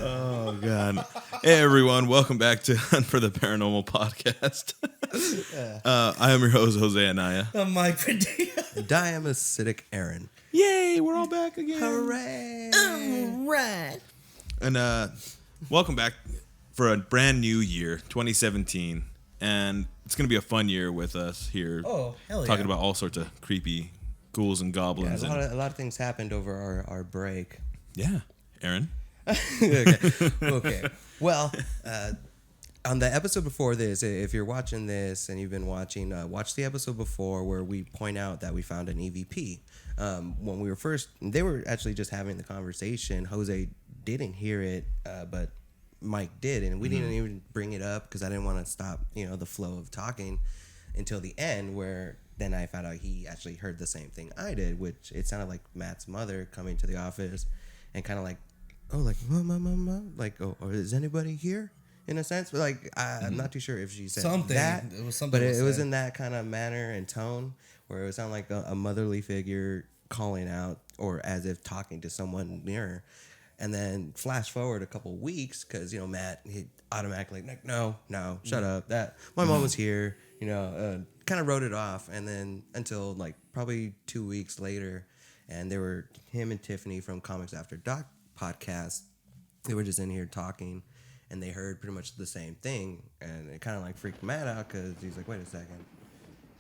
Oh, God. Hey, everyone. Welcome back to Hunt for the Paranormal podcast. I am your host, Jose Anaya. I'm Mike Padilla. I am acidic Aaron. Yay, we're all back again. Hooray! Right. And welcome back for a brand new year, 2017. And it's going to be a fun year with us here. Oh, hell yeah. Talking about all sorts of creepy ghouls and Yeah, goblins. a lot of things happened over our break. Yeah. Aaron? Okay. Well, on the episode before this, if you're watching this and you've been watching, watch the episode before where we point out that we found an EVP. When we were first, they were actually just having the conversation. Jose didn't hear it, but Mike did, and we didn't even bring it up because I didn't want to stop, the flow of talking until the end, where then I found out he actually heard the same thing I did, which it sounded like Matt's mother coming to the office and kind of like, oh, like, mom, like, oh, or is anybody here? In a sense, but like, I'm not too sure if she said Something. that, It was something but was it was said. in that kind of manner and tone where it would sound like a motherly figure calling out or as if talking to someone nearer. And then flash forward a couple weeks because, Matt, he automatically like, no, shut up. That my mom was here, kind of wrote it off. And then until like probably 2 weeks later, and there were him and Tiffany from Comics After Doc podcast. They were just in here talking, and they heard pretty much the same thing. And it kind of like freaked Matt out because he's like, wait a second.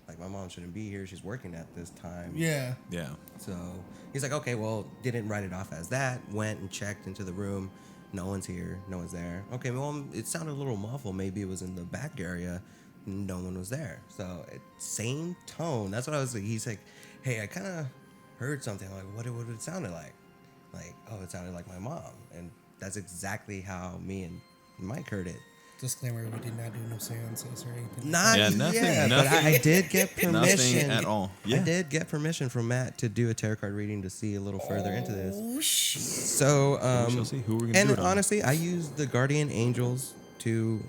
Like, my mom shouldn't be here. She's working at this time. Yeah. Yeah. So he's like, okay, well, didn't write it off as that. Went and checked into the room. No one's here. No one's there. Okay, well, it sounded a little muffled. Maybe it was in the back area. No one was there. So same tone. That's what I was like. He's like, hey, I kind of heard something. I'm like, what would it sounded like? Like, oh, it sounded like my mom. And that's exactly how me and Mike heard it. Disclaimer, we did not do no seances or anything. Not nothing, but nothing. I did get permission. Nothing at all. Yeah. I did get permission from Matt to do a tarot card reading to see a little further into this. Oh, shit. So, We shall see who we're gonna and do it on. honestly, I used the guardian angels to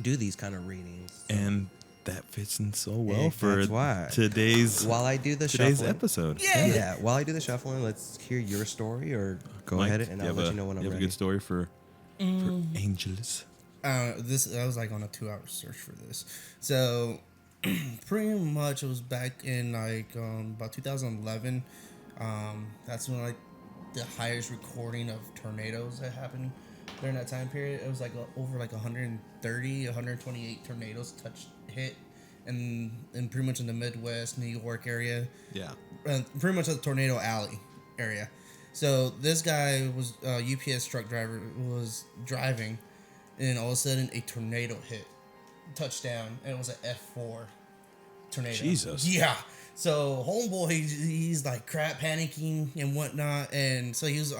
do these kind of readings. And that fits in so well Yeah, for that's why. today's While I do the today's shuffling, episode. yeah. While I do the shuffling, let's hear your story, or go Mike, ahead and I'll let you know when I'm you have ready. a good story for angels. I was like on a 2-hour search for this. So pretty much it was back in like about 2011. That's when like the highest recording of tornadoes that happened during that time period. It was like over like 128 tornadoes hit and pretty much in the Midwest, New York area. Yeah. Pretty much a tornado alley area. So this guy was a UPS truck driver, was driving, and all of a sudden a tornado hit, touchdown, and it was an F4 tornado. Jesus. Yeah. So homeboy, he's like crap panicking and whatnot, and so he was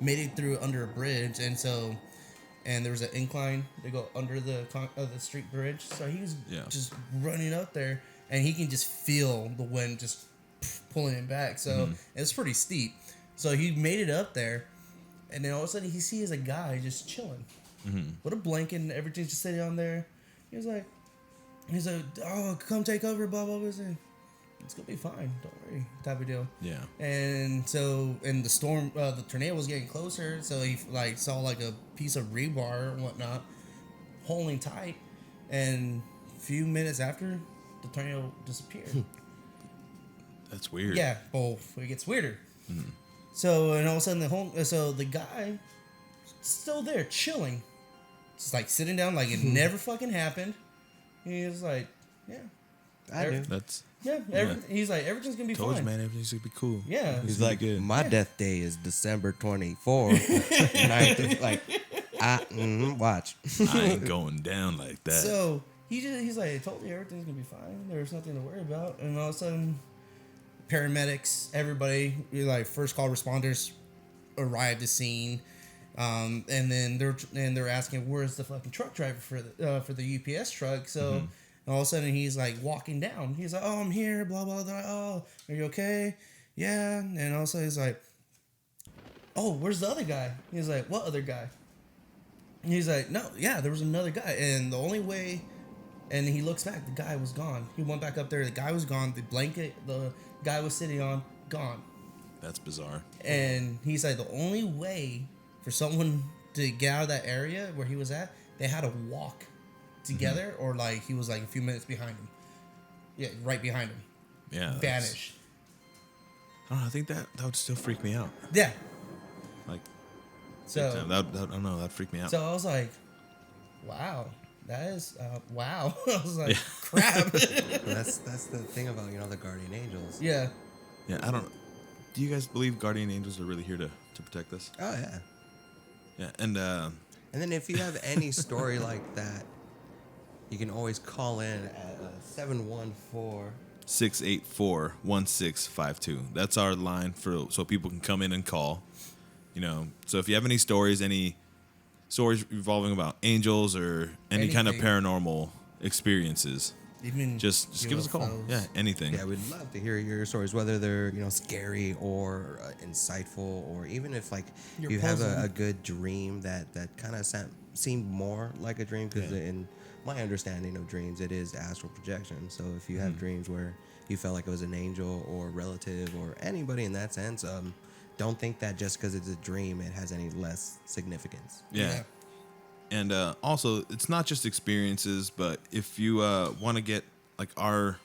made it through under a bridge, and there was an incline to go under the street bridge. So he was just running up there, and he can just feel the wind just pulling him back. So it's pretty steep. So he made it up there, and then all of a sudden he sees a guy just chilling with a blanket and everything, just sitting on there. He's like, oh, come take over, blah blah blah. It's gonna be fine, don't worry, type of deal. Yeah. And so, the storm, the tornado was getting closer, so he like saw like a piece of rebar and whatnot holding tight, and a few minutes after, the tornado disappeared. That's weird. Yeah, well, it gets weirder. So, and all of a sudden, the guy still there chilling, just like sitting down, like it never fucking happened. He was like, yeah, I do. That's he's like, everything's gonna be told you, fine. man, everything's gonna be cool. Yeah. He's Like, good. my death day is December 24th. And I like, watch. I ain't going down like that. So he's like, I told you everything's gonna be fine. There's nothing to worry about. And all of a sudden, paramedics, everybody, like first call responders, arrived at scene. And then they're asking, where's the fucking truck driver for the UPS truck? So all of a sudden he's like walking down. He's like, oh, I'm here, blah blah blah. Oh, are you okay? Yeah. And all of a sudden he's like, oh, where's the other guy? He's like, what other guy? And he's like, no, yeah, there was another guy, and the only way. And he looks back, the guy was gone. He went back up there, the guy was gone. The blanket the guy was sitting on, gone. That's bizarre. And he's like, the only way for someone to get out of that area where he was at, they had to walk together, or like he was like a few minutes behind him. Yeah, right behind him. Yeah. Vanished. I don't know. I think that would still freak me out. Yeah. Like, So I don't know. That'd freak me out. So I was like, wow, that is wow. I was like, crap. That's the thing about the guardian angels. Yeah. Yeah, I don't. Do you guys believe guardian angels are really here to protect us? Oh yeah. Yeah, and then if you have any story like that, you can always call in at 714. 684-1652. That's our line so people can come in and call. So if you have any stories revolving about angels or any kind of Anything. paranormal experiences, Even just give us a call. UFOs. Yeah, anything. Yeah, we'd love to hear your stories, whether they're scary or insightful, or even if You're you have puzzled. a good dream that kind of seemed more like a dream. Because in my understanding of dreams, it is astral projection. So if you have dreams where you felt like it was an angel or relative or anybody in that sense, don't think that just because it's a dream it has any less significance. Yeah. And also, it's not just experiences, but if you want to get like our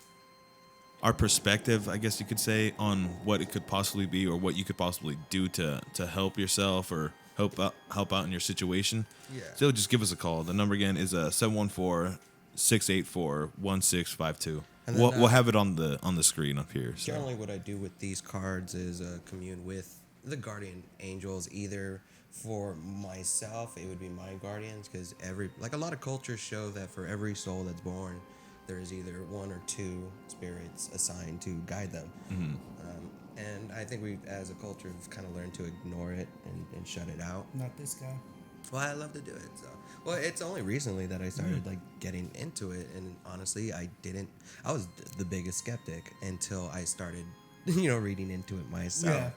perspective, I guess you could say, on what it could possibly be or what you could possibly do to help yourself or help out in your situation. Yeah. So just give us a call. The number again is 714-684-1652. And then, We'll have it on the screen up here. So. Generally, what I do with these cards is commune with the guardian angels. Either for myself, it would be my guardians, because a lot of cultures show that for every soul that's born, there is either one or two spirits assigned to guide them. Mm-hmm. And I think we, as a culture, have kind of learned to ignore it and shut it out. Not this guy. Well, I love to do it. So, well, it's only recently that I started getting into it, and honestly, I was the biggest skeptic until I started, reading into it myself. Yeah.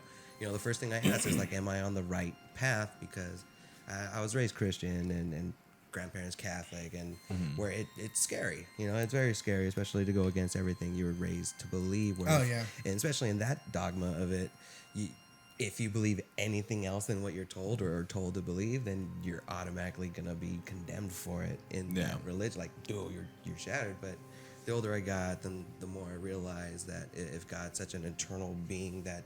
The first thing I asked is am I on the right path? Because I was raised Christian and grandparents Catholic, and where it's scary. It's very scary, especially to go against everything you were raised to believe. And especially in that dogma of it, if you believe anything else than what you're told or are told to believe, then you're automatically gonna be condemned for it in that religion. You're shattered. But the older I got, then the more I realized that if God's such an eternal being that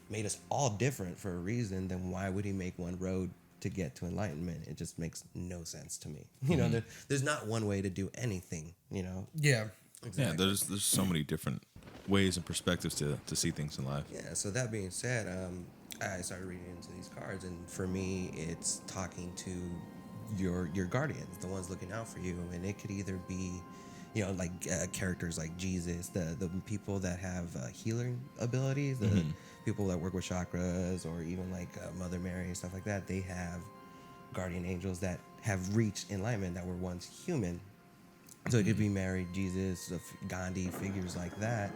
made us all different for a reason, then why would he make one road to get to enlightenment? It just makes no sense to me. There's not one way to do anything. Yeah. Exactly. Yeah, there's so many different ways and perspectives to see things in life. Yeah, so that being said, I started reading into these cards, and for me, it's talking to your guardians, the ones looking out for you, and it could either be, characters like Jesus, the people that have healing abilities, the people that work with chakras, or even Mother Mary and stuff like that. They have guardian angels that have reached enlightenment that were once human. So it could be Mary, Jesus, Gandhi, figures like that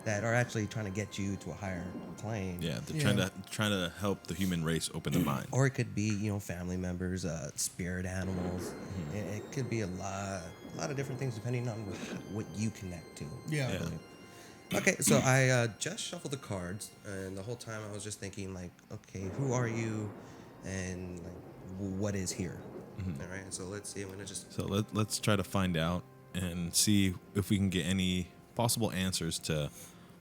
are actually trying to get you to a higher plane. Yeah, they're trying to help the human race open their mind. Or it could be, family members, spirit animals. It could be a lot of different things depending on what you connect to. Yeah. Okay, so I just shuffled the cards, and the whole time I was just thinking, okay, who are you, and what is here? All right, so let's see. I'm gonna just. So let's try to find out and see if we can get any possible answers to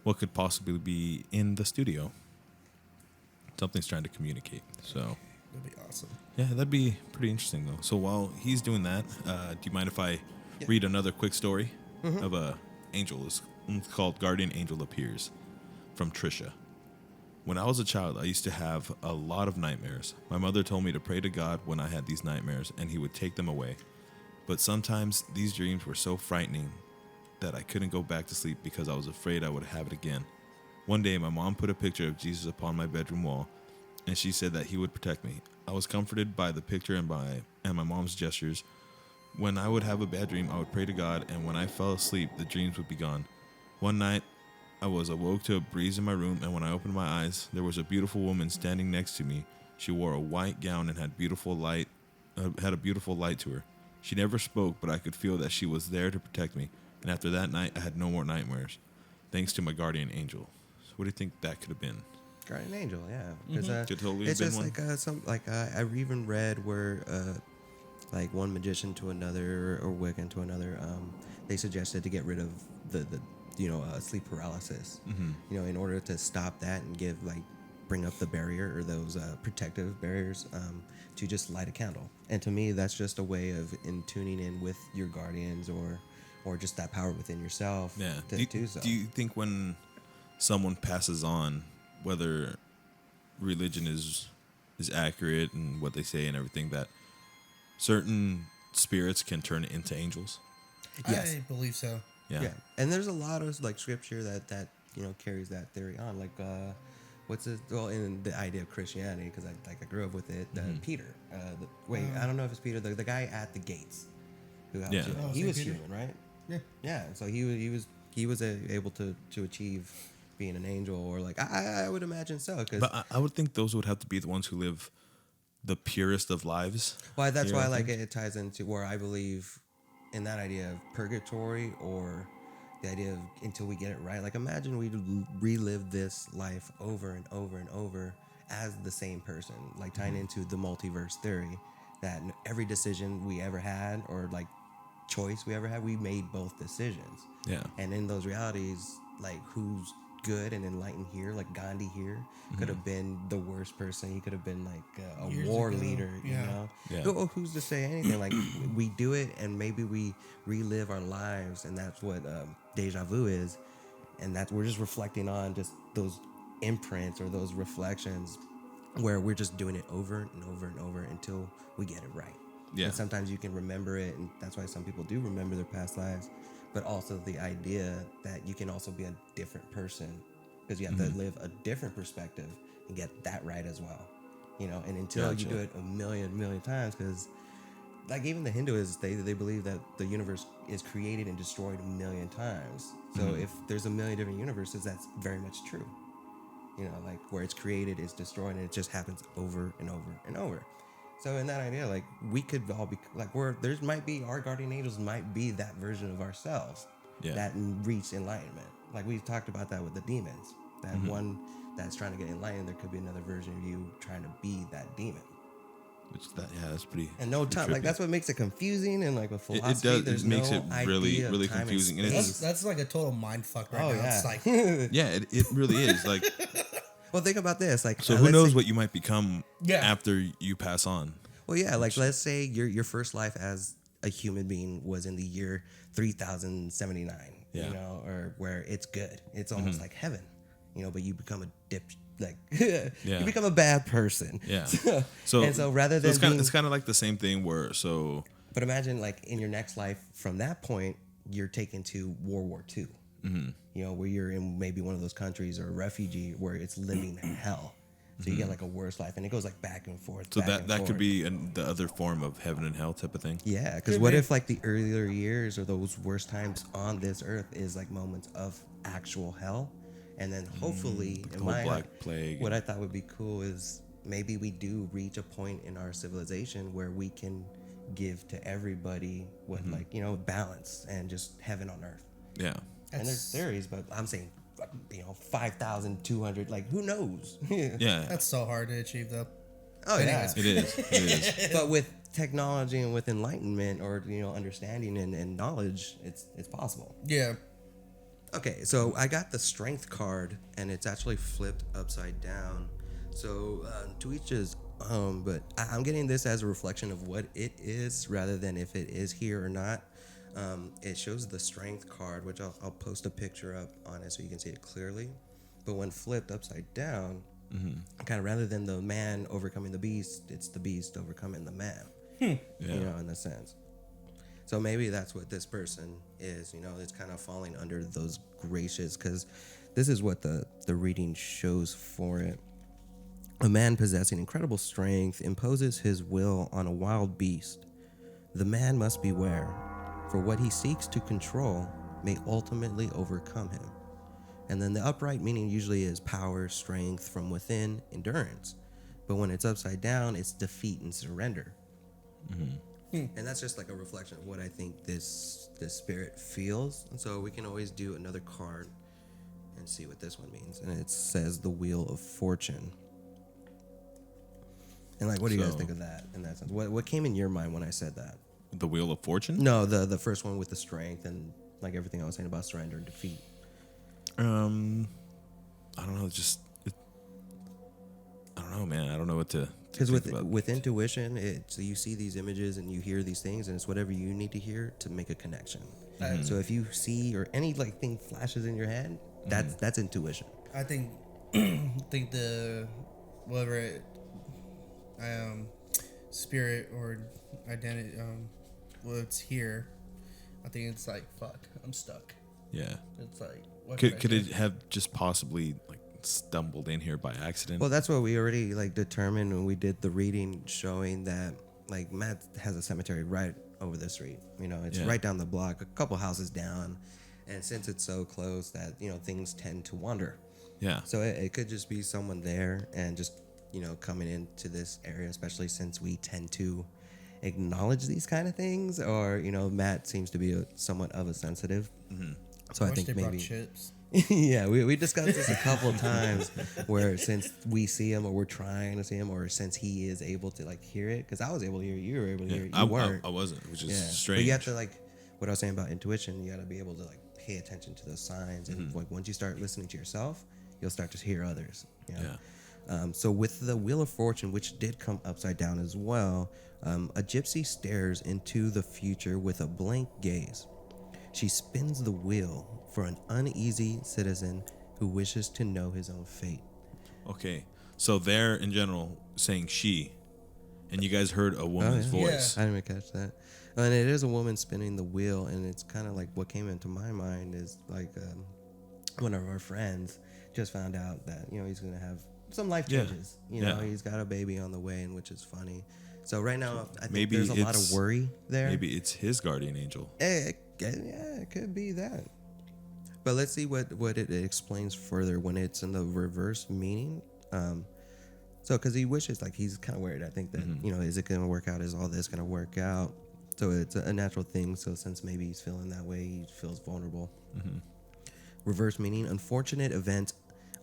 what could possibly be in the studio. Something's trying to communicate. So That'd be awesome. yeah, that'd be pretty interesting though. So while he's doing that, do you mind if I read another quick story of a angel? It's called Guardian Angel Appears, from Trisha. When I was a child, I used to have a lot of nightmares. My mother told me to pray to God when I had these nightmares, and he would take them away. But sometimes these dreams were so frightening that I couldn't go back to sleep because I was afraid I would have it again. One day, my mom put a picture of Jesus upon my bedroom wall, and she said that he would protect me. I was comforted by the picture and my mom's gestures. When I would have a bad dream, I would pray to God, and when I fell asleep, the dreams would be gone. One night, I was awoke to a breeze in my room, and when I opened my eyes, there was a beautiful woman standing next to me. She wore a white gown and had a beautiful light to her. She never spoke, but I could feel that she was there to protect me. And after that night, I had no more nightmares, thanks to my guardian angel. So what do you think that could have been? Guardian angel, yeah. Because Could totally it's have just been one. like I even read where like one magician to another or Wiccan to another, they suggested to get rid of the sleep paralysis. In order to stop that and bring up the barrier or those protective barriers, to just light a candle. And to me, that's just a way of tuning in with your guardians or just that power within yourself. Yeah. To do so. Do you think when someone passes on, whether religion is accurate and what they say and everything, that certain spirits can turn into angels? Yes. I believe so. Yeah. And there's a lot of like scripture that carries that theory on. Like what's it? Well, in the idea of Christianity, because I grew up with it. Peter. I don't know if it's Peter. The guy at the gates who helped Yeah. you. Oh, He Saint was Peter? human, right? Yeah. Yeah. So he was able to achieve being an angel, or like I would imagine so. Because But I would think those would have to be the ones who live the purest of lives. that's here, why I like think. it ties into where I believe in that idea of purgatory, or the idea of until we get it right. Like imagine we relive this life over and over and over as the same person, like tying into the multiverse theory that every decision we ever had or like choice we ever had, we made both decisions. Yeah. And in those realities, like who's good and enlightened here, like Gandhi here could have been the worst person. He could have been like a Years war ago, leader, yeah. Yeah. Who's to say anything? Like we do it and maybe we relive our lives, and that's what deja vu is. And that we're just reflecting on just those imprints or those reflections where we're just doing it over and over and over until we get it right. Yeah. And sometimes you can remember it, and that's why some people do remember their past lives. But also the idea that you can also be a different person because you have to live a different perspective and get that right as well. And until you Gotcha. do it a million times, because like even the Hinduists, they believe that the universe is created and destroyed a million times. So if there's a million different universes, that's very much true. Like where it's created, it's destroyed, and it just happens over and over and over. So in that idea, like we could all be like might be our guardian angels might be that version of ourselves that reach enlightenment. Like we've talked about that with the demons. That one that's trying to get enlightened, there could be another version of you trying to be that demon. That's pretty. And no pretty time, like trippy. that's what makes it confusing. And like with It philosophy, does. there's It makes no it really, idea of really time confusing. And space. That's like a total mind fuck right Oh, now. yeah. It's like Yeah, it really is. Like, Well, think about this. Like, so who let's knows say- what you might become Yeah. after you pass on? Well, yeah, like let's say your first life as a human being was in the year 3079. Yeah. Or where it's good. It's almost like heaven. But you become a Yeah. you become a bad person. Yeah. So and so rather than it's kind of like the same thing where but imagine like in your next life from that point you're taken to World War II. Where you're in maybe one of those countries or a refugee where it's living hell. So you get like a worse life, and it goes like back and forth. So back that and could forth. be the other form of heaven and hell type of thing. Yeah, because what if like the earlier years or those worst times on this earth is like moments of actual hell, and then hopefully the whole Black Plague. What I thought would be cool is maybe we do reach a point in our civilization where we can give to everybody what balance and just heaven on earth. Yeah. And there's theories, but I'm saying 5,200. Like who knows? Yeah. that's so hard to achieve though. Oh yeah. Anyways. It is. It is. But with technology and with enlightenment or understanding and knowledge, it's possible. Yeah. Okay, so I got the strength card and it's actually flipped upside down. So to each his but I'm getting this as a reflection of what it is rather than if it is here or not. It shows the strength card, which I'll post a picture up on it so you can see it clearly. But when flipped upside down, kind of rather than the man overcoming the beast, it's the beast overcoming the man. Yeah. In a sense. So maybe that's what this person is. It's kind of falling under those graces, because this is what the reading shows for it. A man possessing incredible strength imposes his will on a wild beast. The man must beware, for what he seeks to control may ultimately overcome him. And then the upright meaning usually is power, strength from within, endurance. But when it's upside down, it's defeat and surrender. And that's just like a reflection of what I think this spirit feels. And so we can always do another card. and see what this one means. And it says the Wheel of Fortune. And like, what do you guys think of that in that sense? What came in your mind when I said that? The Wheel of Fortune? No, the first one with the strength and like everything I was saying about surrender and defeat. I don't know. I don't know, man. I don't know what to. Because with intuition, so you see these images and you hear these things, and it's whatever you need to hear to make a connection. So if you see or any like thing flashes in your head, that's intuition. I think the spirit or identity what's here. I think it's like fuck. I'm stuck. Yeah. It's like what could it have just possibly like stumbled in here by accident? Well, that's what we already like determined when we did the reading, showing that like Matt has a cemetery right over the street. You know, it's right down the block, a couple houses down, and since it's so close that things tend to wander. Yeah. So it could just be someone there and just coming into this area, especially since we tend to acknowledge these kind of things, or Matt seems to be somewhat of a sensitive. Mm-hmm. So I think they maybe brought chips. yeah, we discussed this a couple times where since we see him or we're trying to see him or since he is able to like hear it, because I was able to hear it, you were able to hear it, you weren't. I wasn't, which is strange. But you have to like what I was saying about intuition, you got to be able to like pay attention to those signs, and like once you start listening to yourself, you'll start to hear others. So with the Wheel of Fortune, which did come upside down as well, a gypsy stares into the future with a blank gaze. She spins the wheel for an uneasy citizen who wishes to know his own fate. Okay, so they're in general saying she, and you guys heard a woman's voice. I didn't even catch that. And it is a woman spinning the wheel, and it's kind of like what came into my mind is like one of our friends just found out that he's gonna have some life changes. He's got a baby on the way, and which is funny. So right now, I think maybe there's a lot of worry there. Maybe it's his guardian angel. It could be that. But let's see what it explains further when it's in the reverse meaning. So because he wishes, like he's kind of worried. I think that is it going to work out? Is all this going to work out? So it's a natural thing. So since maybe he's feeling that way, he feels vulnerable. Reverse meaning: unfortunate event,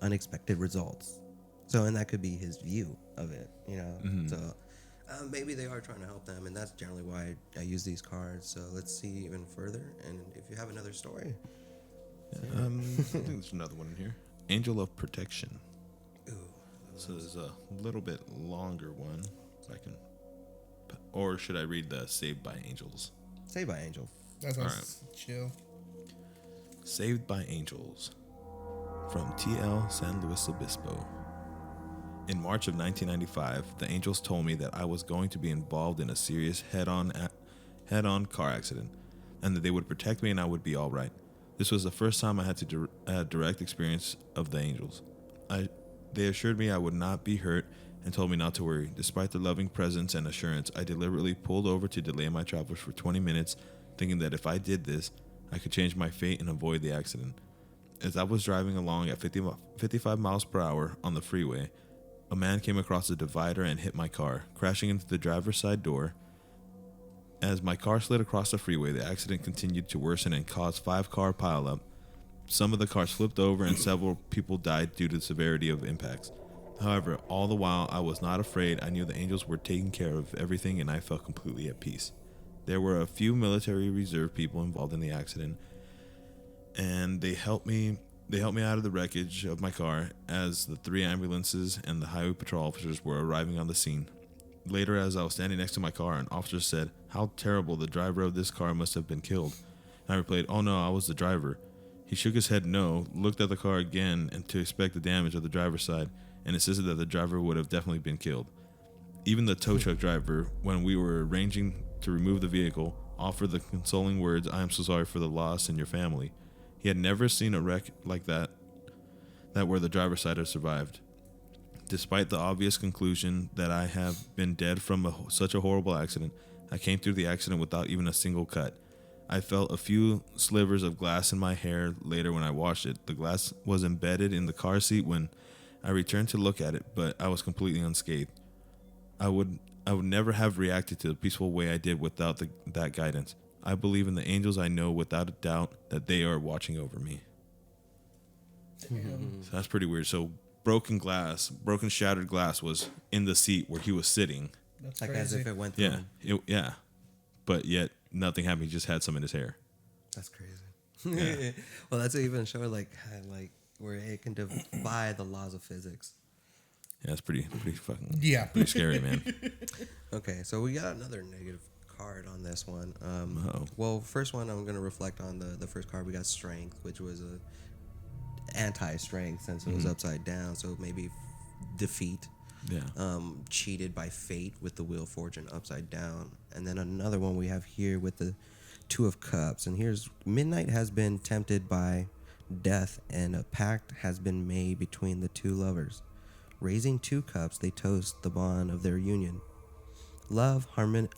unexpected results. So and that could be his view of it. So. Maybe they are trying to help them, and that's generally why I use these cards. So let's see even further, and if you have another story. I think there's another one in here. Angel of Protection. Ooh. So there's a little bit longer one. Or should I read the Saved by Angels? Saved by Angels. That's chill. Saved by Angels. From TL San Luis Obispo. In March of 1995, the Angels told me that I was going to be involved in a serious head-on car accident, and that they would protect me and I would be all right. This was the first time I had to direct experience of the Angels. They assured me I would not be hurt and told me not to worry. Despite their loving presence and assurance, I deliberately pulled over to delay my travels for 20 minutes, thinking that if I did this, I could change my fate and avoid the accident. As I was driving along at 55 miles per hour on the freeway, a man came across the divider and hit my car, crashing into the driver's side door. As my car slid across the freeway, the accident continued to worsen and caused 5-car pileup. Some of the cars flipped over and several people died due to the severity of impacts. However, all the while I was not afraid. I knew the Angels were taking care of everything and I felt completely at peace. There were a few military reserve people involved in the accident, and they helped me out of the wreckage of my car as the 3 ambulances and the highway patrol officers were arriving on the scene. Later, as I was standing next to my car, an officer said, "How terrible, the driver of this car must have been killed." And I replied, "Oh no, I was the driver." He shook his head no, looked at the car again and to inspect the damage of the driver's side, and insisted that the driver would have definitely been killed. Even the tow truck driver, when we were arranging to remove the vehicle, offered the consoling words, "I am so sorry for the loss in your family." He had never seen a wreck like that where the driver's side had survived. Despite the obvious conclusion that I have been dead from such a horrible accident, I came through the accident without even a single cut. I felt a few slivers of glass in my hair later when I washed it. The glass was embedded in the car seat when I returned to look at it, but I was completely unscathed. I would never have reacted to the peaceful way I did without that guidance. I believe in the Angels. I know without a doubt that they are watching over me. So that's pretty weird. So broken shattered glass was in the seat where he was sitting. That's Like crazy. as if it went through him. Yeah. But yet nothing happened. He just had some in his hair. That's crazy. Yeah. Well, that's even showing like where it can defy the laws of physics. Yeah, it's pretty fucking pretty scary, man. Okay, so we got another negative card on this one. Uh-oh. Well, first one I'm gonna reflect on the first card. We got strength, which was a anti-strength since it was upside down. So maybe defeat. Yeah. Cheated by fate with the Wheel of Fortune upside down. And then another one we have here with the Two of Cups. And here's Midnight has been tempted by death, and a pact has been made between the two lovers. Raising two cups, they toast the bond of their union. Love, harmony.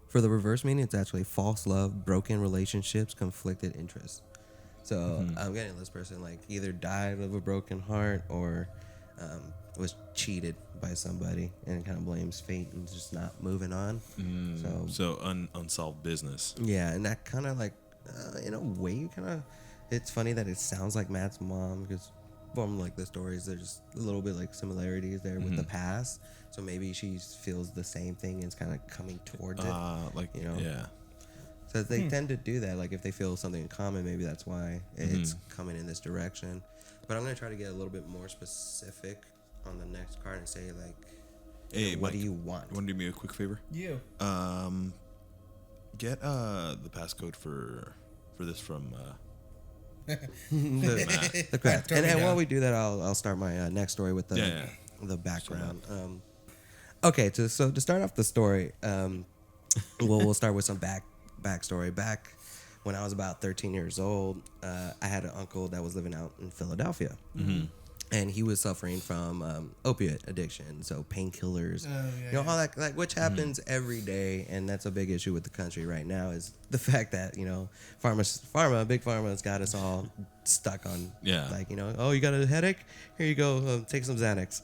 For the reverse meaning, it's actually false love, broken relationships, conflicted interests. So I'm getting this person like either died of a broken heart or was cheated by somebody and kind of blames fate and just not moving on. So unsolved business. Yeah, and that kind of like, in a way, kind of, it's funny that it sounds like Matt's mom because from like the stories, there's a little bit like similarities there with the past. So maybe she feels the same thing and it's kind of coming towards it. Like, you know? Yeah. So they tend to do that. Like if they feel something in common, maybe that's why it's coming in this direction. But I'm going to try to get a little bit more specific on the next card and say like, Hey, what Mike, do you want? You want to do me a quick favor? Yeah. Get the passcode for this from The craft. And while we do that, I'll start my next story with the background. Okay, so to start off the story, we'll start with some backstory. Back when I was about 13 years old, I had an uncle that was living out in Philadelphia. And he was suffering from opiate addiction, so painkillers, all that, like which happens every day, and that's a big issue with the country right now. Is the fact that big pharma has got us all stuck on, oh, you got a headache? Here you go, take some Xanax.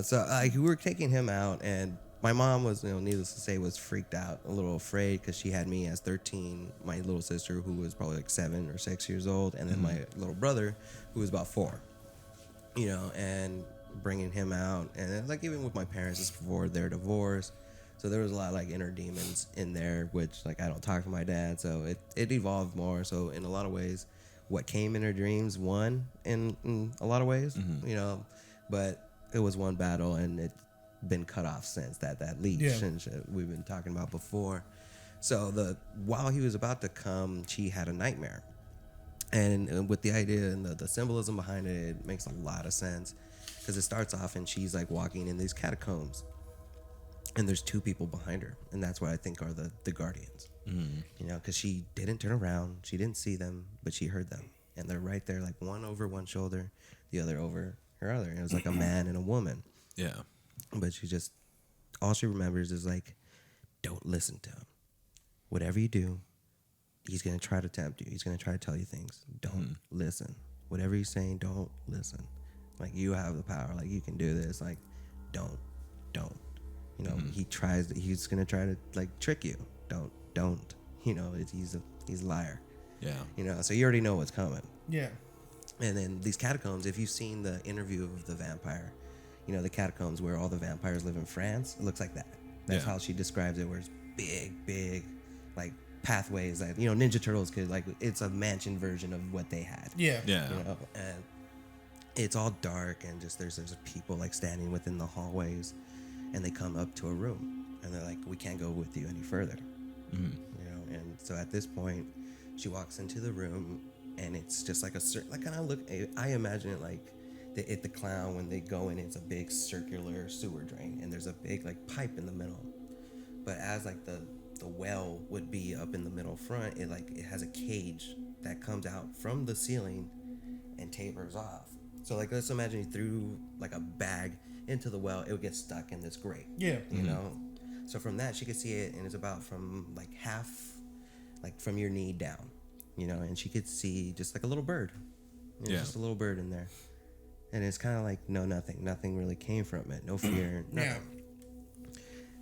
So we were taking him out, and my mom was, needless to say, was freaked out, a little afraid because she had me as 13, my little sister who was probably like 7 or 6 years old, and then my little brother who was about 4. And bringing him out, and then, like even with my parents, just before their divorce, so there was a lot of like inner demons in there, which like I don't talk to my dad, so it evolved more. So in a lot of ways, what came in her dreams won in a lot of ways, but it was one battle, and it's been cut off since that leash and shit we've been talking about before. So while he was about to come, she had a nightmare. And with the idea and the symbolism behind it, it makes a lot of sense because it starts off and she's like walking in these catacombs, and there's 2 people behind her, and that's what I think are the guardians. Because she didn't turn around, she didn't see them, but she heard them, and they're right there, like one over one shoulder, the other over her other. And it was like a man and a woman. Yeah. But all she remembers is like, don't listen to him. Whatever you do, he's going to try to tempt you. He's going to try to tell you things. Don't listen. Whatever he's saying, don't listen. Like, you have the power. Like, you can do this. Like, don't. He's going to try to, like, trick you. Don't. He's a liar. Yeah. So you already know what's coming. Yeah. And then these catacombs, if you've seen the interview of the vampire, the catacombs where all the vampires live in France, it looks like that. That's how she describes it, where it's big, like, pathways that Ninja Turtles could, like, it's a mansion version of what they had. And it's all dark, and just there's people like standing within the hallways, and they come up to a room, and they're like, we can't go with you any further. And so at this point she walks into the room, and it's just like a certain, like, I imagine it like the Clown when they go in, it's a big circular sewer drain, and there's a big like pipe in the middle, but as like the well would be up in the middle front, it has a cage that comes out from the ceiling and tapers off. So like, let's imagine you threw like a bag into the well, it would get stuck in this grate. So from that she could see it, and it's about from like half, like from your knee down, and she could see just like a little bird, just a little bird in there, and it's kind of like nothing really came from it, no fear, nothing.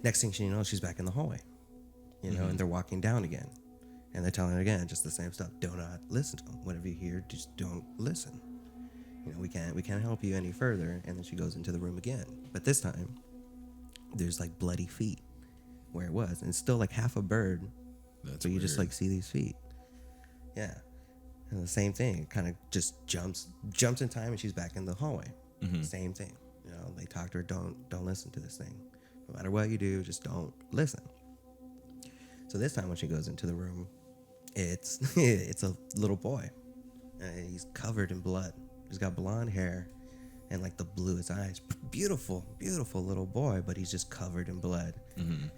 Next thing she knows, she's back in the hallway. And they're walking down again. And they're telling her again, just the same stuff. Do not listen to them. Whatever you hear, just don't listen. We can't help you any further. And then she goes into the room again. But this time, there's like bloody feet where it was. And it's still like half a bird. That's but you weird. just like see these feet. Yeah. And the same thing. It kind of just jumps in time and she's back in the hallway. Same thing. They talk to her, don't listen to this thing. No matter what you do, just don't listen. So this time when she goes into the room, it's a little boy. And he's covered in blood. He's got blonde hair and like the bluest eyes. Beautiful, beautiful little boy, but he's just covered in blood.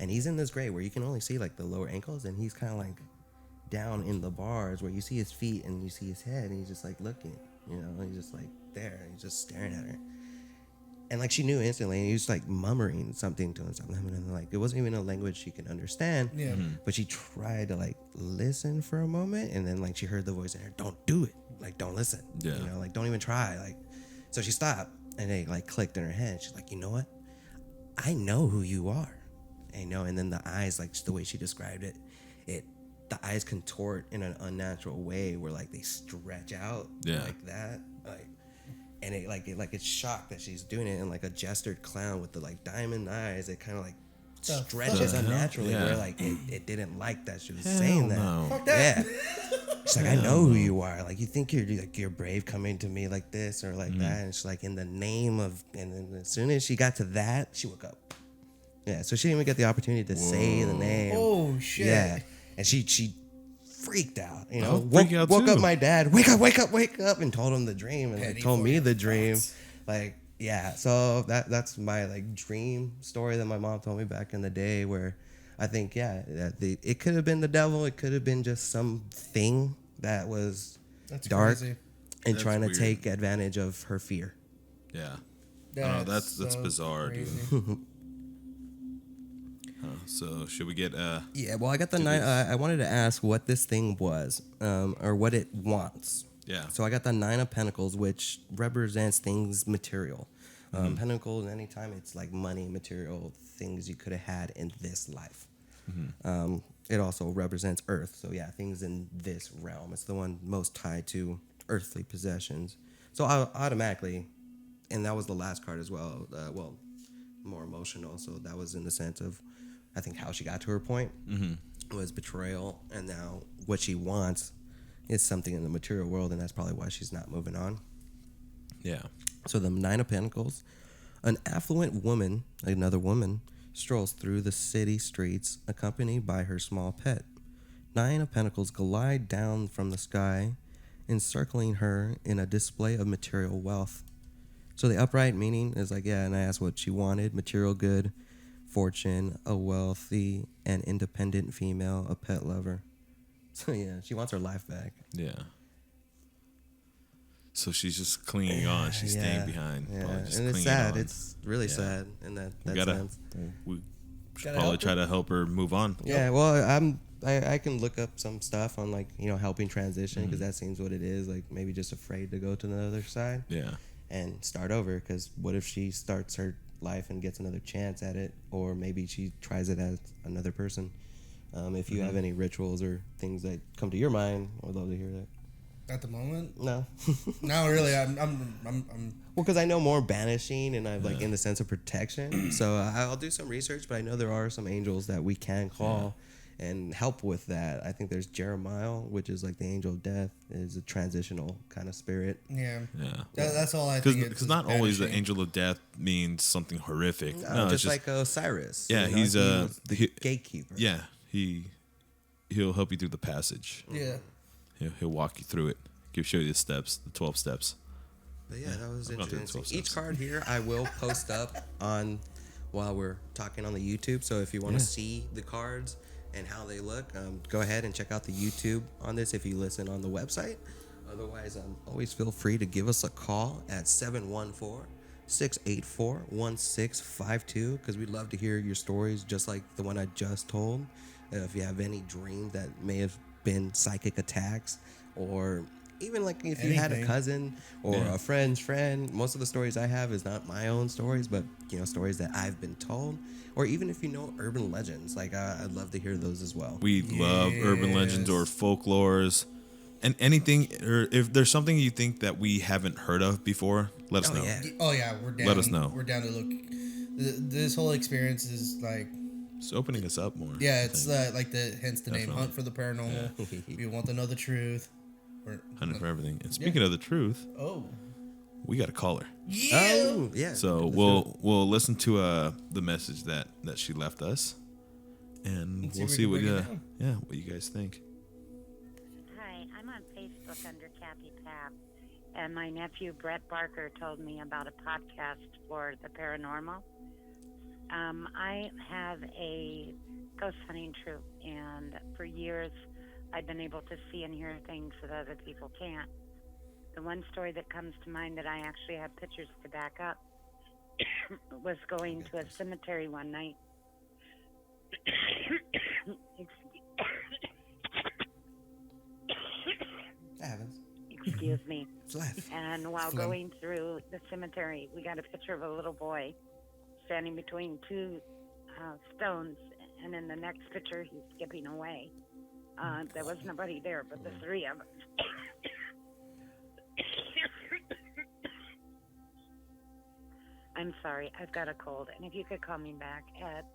And he's in this grade where you can only see like the lower ankles, and he's kind of like down in the bars where you see his feet and you see his head, and he's just like looking, he's just like there, and he's just staring at her. And like she knew instantly, and he was like murmuring something to himself, and like it wasn't even a language she could understand. Yeah. But she tried to like listen for a moment, and then like she heard the voice in her, "Don't do it, like don't listen, Yeah. like don't even try." Like, so she stopped, and it like clicked in her head. She's like, "You know what? I know who you are." And then the eyes, like the way she described it, the eyes contort in an unnatural way where like they stretch out like that, like. And it's shocked that she's doing it, and like a gestured clown with the like diamond eyes, it kind of like stretches unnaturally where like it didn't like that she was saying that. No. Fuck that. Yeah. She's like, I know who you are. Like, you think you're brave coming to me like this or like that. And she's like, in the name of, and then as soon as she got to that, she woke up. Yeah. So she didn't even get the opportunity to say the name. Oh shit. Yeah. And she freaked out, freak out woke too. up my dad, wake up, and told him the dream, and like, told me the dream. Like, yeah, so that's my like dream story that my mom told me back in the day, where I think it could have been the devil, it could have been just something that was dark crazy. and That's trying to weird. take advantage of her fear. Yeah. I don't know, that's so bizarre, crazy. dude. So should we get Yeah, well, I got the nine. I wanted to ask what this thing was, or what it wants. Yeah. So I got the Nine of Pentacles, which represents things material. Pentacles, anytime it's like money, material, things you could have had in this life. It also represents Earth. So yeah, things in this realm. It's the one most tied to earthly possessions. So I automatically, and that was the last card as well. Well, more emotional. So that was in the sense of, I think, how she got to her point was betrayal, and now what she wants is something in the material world, and that's probably why she's not moving on. Yeah. So the Nine of Pentacles, an affluent woman, another woman, strolls through the city streets accompanied by her small pet. Nine of Pentacles glide down from the sky, encircling her in a display of material wealth. So the upright meaning is like, and I asked what she wanted: material good, fortune, a wealthy and independent female, a pet lover. So yeah, she wants her life back. Yeah. So she's just clinging on. She's staying behind. Yeah, Probably just and it's clinging sad. on. It's really sad in that sense. We should Gotta probably help try to help her move on. Yeah, well, I can look up some stuff on like helping transition, because that seems what it is. Like maybe just afraid to go to the other side. Yeah. And start over, because what if she starts her life and gets another chance at it, or maybe she tries it as another person. If you have any rituals or things that come to your mind, I'd love to hear that. At the moment, No. no, really. I'm Well, because I know more banishing, and I'm like in the sense of protection. So I'll do some research, but I know there are some angels that we can call and help with that. I think there's Jeremiah, which is like the angel of death, is a transitional kind of spirit. yeah. Yeah. That's all I think. Because not always the banishing. angel of death means something horrific. No, Just it's just like Osiris. Yeah, he's he was the gatekeeper. yeah, he'll help you through the passage. Yeah. He'll walk you through it. He'll show you the steps, the 12 steps. But yeah, that was I've gone through the interesting. 12 Each steps. card here I will post up on while we're talking on the YouTube. So if you want to see the cards and how they look, go ahead and check out the YouTube on this if you listen on the website. Otherwise, always feel free to give us a call at 714-684-1652, because we'd love to hear your stories just like the one I just told. If you have any dreams that may have been psychic attacks, or even like if you had a cousin or a friend's friend. Most of the stories I have is not my own stories, but stories that I've been told. Or even if you know urban legends, like I'd love to hear those as well. We love urban legends or folklores, and anything. Or if there's something you think that we haven't heard of before, let us know. Yeah. Oh yeah, we're down. Let us know. We're down to look. This whole experience is like. It's opening us up more. Yeah, it's like hence the name, Hunt for the Paranormal. Yeah. You want to know the truth. Hunting for everything. And speaking of the truth, we got a caller. Yeah. Oh, yeah. So we'll listen to the message that she left us, and we'll see what you guys think. Hi, I'm on Facebook under Kathy Papp, and my nephew Brett Barker told me about a podcast for the paranormal. I have a ghost hunting troupe, and for years I've been able to see and hear things that other people can't. The one story that comes to mind that I actually have pictures to back up was going to a cemetery one night. That happens. Excuse me. It's life. And while going through the cemetery, we got a picture of a little boy standing between two stones, and in the next picture, he's skipping away. There was nobody there but the three of us. I'm sorry, I've got a cold, and if you could call me back at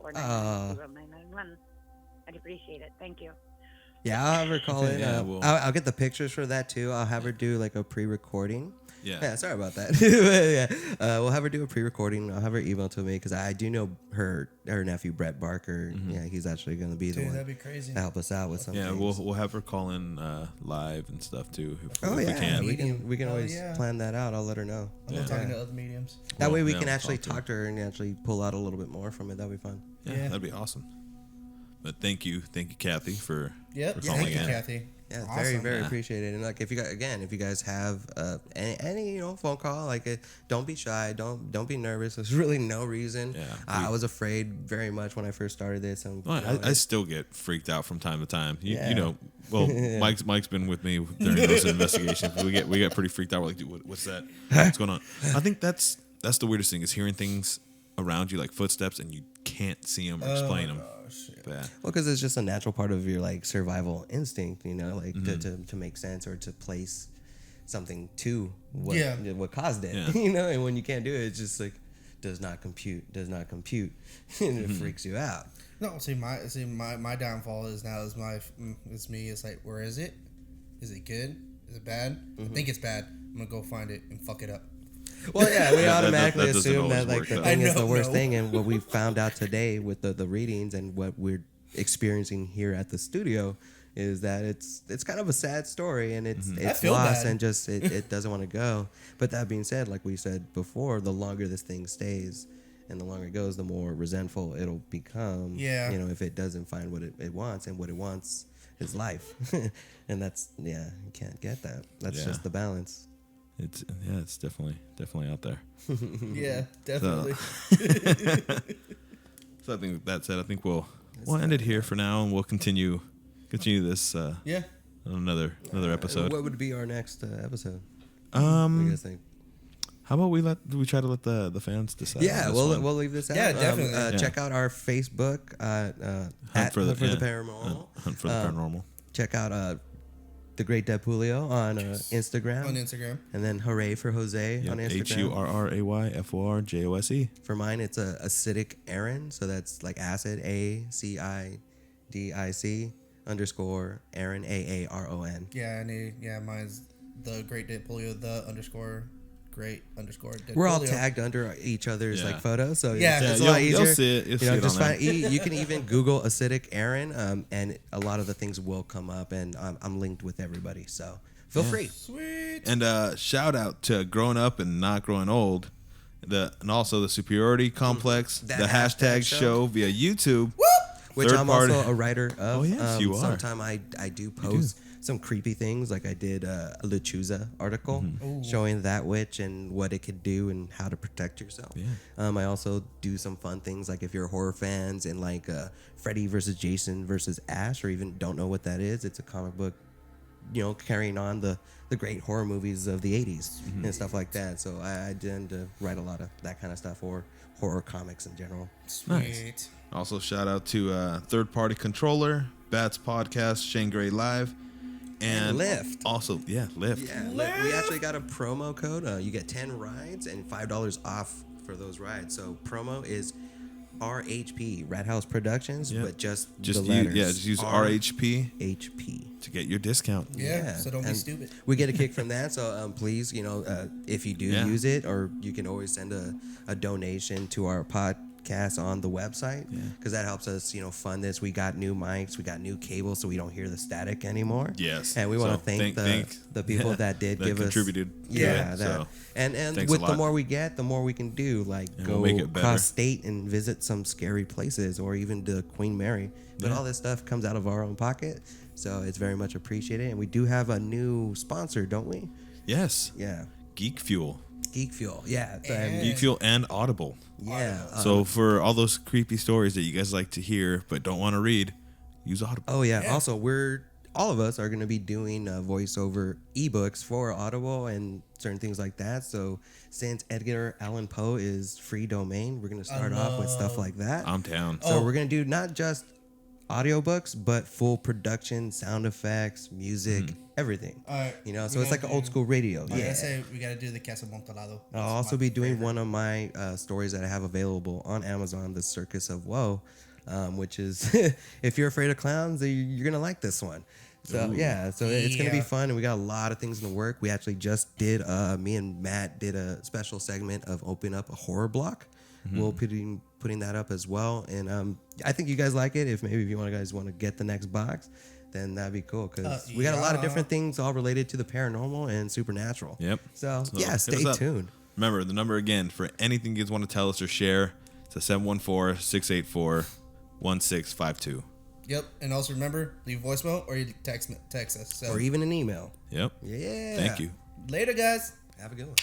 612-499-0991, I'd appreciate it. Thank you. Yeah, I'll have her call in. I'll get the pictures for that too. I'll have her do like a pre-recording. Yeah, sorry about that. We'll have her do a pre-recording. I'll have her email to me because I do know her nephew Brett Barker. Mm-hmm. Yeah, he's actually going to be the one that'd be crazy. to help us out with something. Yeah, we'll have her call in live and stuff too. If we can. We can always plan that out. I'll let her know. I'm talking to other mediums. That way we can actually talk to her and actually pull out a little bit more from it. That'd be fun. Yeah, that'd be awesome. But thank you, Kathy, for calling thank you, in. Kathy. Yeah, awesome. Very, very appreciated. And like, if you guys have any phone call, like, don't be shy, don't be nervous. There's really no reason. Yeah, I was afraid very much when I first started this. And I still get freaked out from time to time. You know, well, Mike's been with me during those investigations. We get pretty freaked out. We're like, dude, what's that? What's going on? I think that's the weirdest thing is hearing things around you like footsteps and you can't see them or explain them. Well, because it's just a natural part of your like survival instinct, like to make sense or to place something to what caused it, and when you can't do it, it's just like does not compute, and it freaks you out. No, my downfall is now it's me. It's like, where is it? Is it good? Is it bad? I think it's bad. I'm gonna go find it and fuck it up. Well, yeah, we automatically assume that like the thing is the worst thing, and what we found out today with the readings and what we're experiencing here at the studio is that it's kind of a sad story, and it's lost and just it doesn't want to go. But that being said, like we said before, the longer this thing stays and the longer it goes, the more resentful it'll become. Yeah, if it doesn't find what it wants, and what it wants is life, and that's you can't get that. That's just the balance. It's definitely out there. Yeah, definitely. So I think with that said, I think we'll end it here for now, and we'll continue this. Another episode. What would be our next episode? What do you guys think? How about we try to let the fans decide? Yeah, we'll leave this out. Yeah, definitely. Check out our Facebook Hunt for the Paranormal. Hunt for the Paranormal. Check out The Great Dead Pulio on Instagram. And then Hooray for Jose on Instagram. HURRAYFORJOSE. For mine, it's Acidic Aaron. So that's like acid, ACIDIC _ Aaron, AARON. Yeah, mine's The Great Dead Pulio, _great _ We're all tagged under each other's like photos, so it's a lot easier. You'll see it. You can even Google Acidic Aaron, and a lot of the things will come up, and I'm linked with everybody, so feel free. Sweet. And shout out to Growing Up and Not Growing Old, and also the Superiority Complex, the hashtag show via YouTube, which I'm also a writer of. Oh yes, you are. Sometime I do post some creepy things, like I did a Lechuza article showing that witch and what it could do and how to protect yourself. I also do some fun things, like if you're horror fans and like Freddy versus Jason versus Ash, or even don't know what that is, it's a comic book carrying on the great horror movies of the 80s and stuff like that. So I tend to write a lot of that kind of stuff, or horror comics in general. Sweet. Nice. Also, shout out to Third Party Controller, Bats Podcast, Shane Gray Live, and Lyft. Also, Lyft. Yeah, Lyft. We actually got a promo code. You get 10 rides and $5 off for those rides. So promo is RHP, Rat House Productions, but just the letters. Just use RHP HP to get your discount. Yeah, so don't be stupid. We get a kick from that. So please, if you do use it, or you can always send a donation to our podcast on the website, because that helps us, fund this. We got new mics, we got new cables, so we don't hear the static anymore. Yes, and we want to thank the people that did that give contributed. us and with the more we get, the more we can do. Like and go we'll make it better. cross state and visit some scary places, or even to Queen Mary. But all this stuff comes out of our own pocket, so it's very much appreciated. And we do have a new sponsor, don't we? Yes. Yeah. Geek Fuel. Geek Fuel. Yeah. Geek Fuel and Audible. Yeah. So for all those creepy stories that you guys like to hear but don't want to read, use Audible. Oh yeah. Also, all of us are going to be doing voiceover ebooks for Audible and certain things like that. So since Edgar Allan Poe is free domain, we're going to start off with stuff like that. I'm down. So we're going to do not just audiobooks, but full production, sound effects, music, everything. So it's like an old school radio. I say we got to do the Casa Montalado. I'll also be doing one of my stories that I have available on Amazon, The Circus of Woe, which is, if you're afraid of clowns, you're going to like this one. So, it's going to be fun, and we got a lot of things in the work. We actually just did, me and Matt did a special segment of open up a horror block. We'll be putting that up as well, and I think you guys like it. If you guys want to get the next box, then that'd be cool, because we got a lot of different things all related to the paranormal and supernatural. Yep. So stay tuned. Remember, the number again for anything you guys want to tell us or share, it's a 714-684-1652. Yep, and also remember, leave voicemail or you text us. So. Or even an email. Yep. Yeah. Thank you. Later, guys. Have a good one.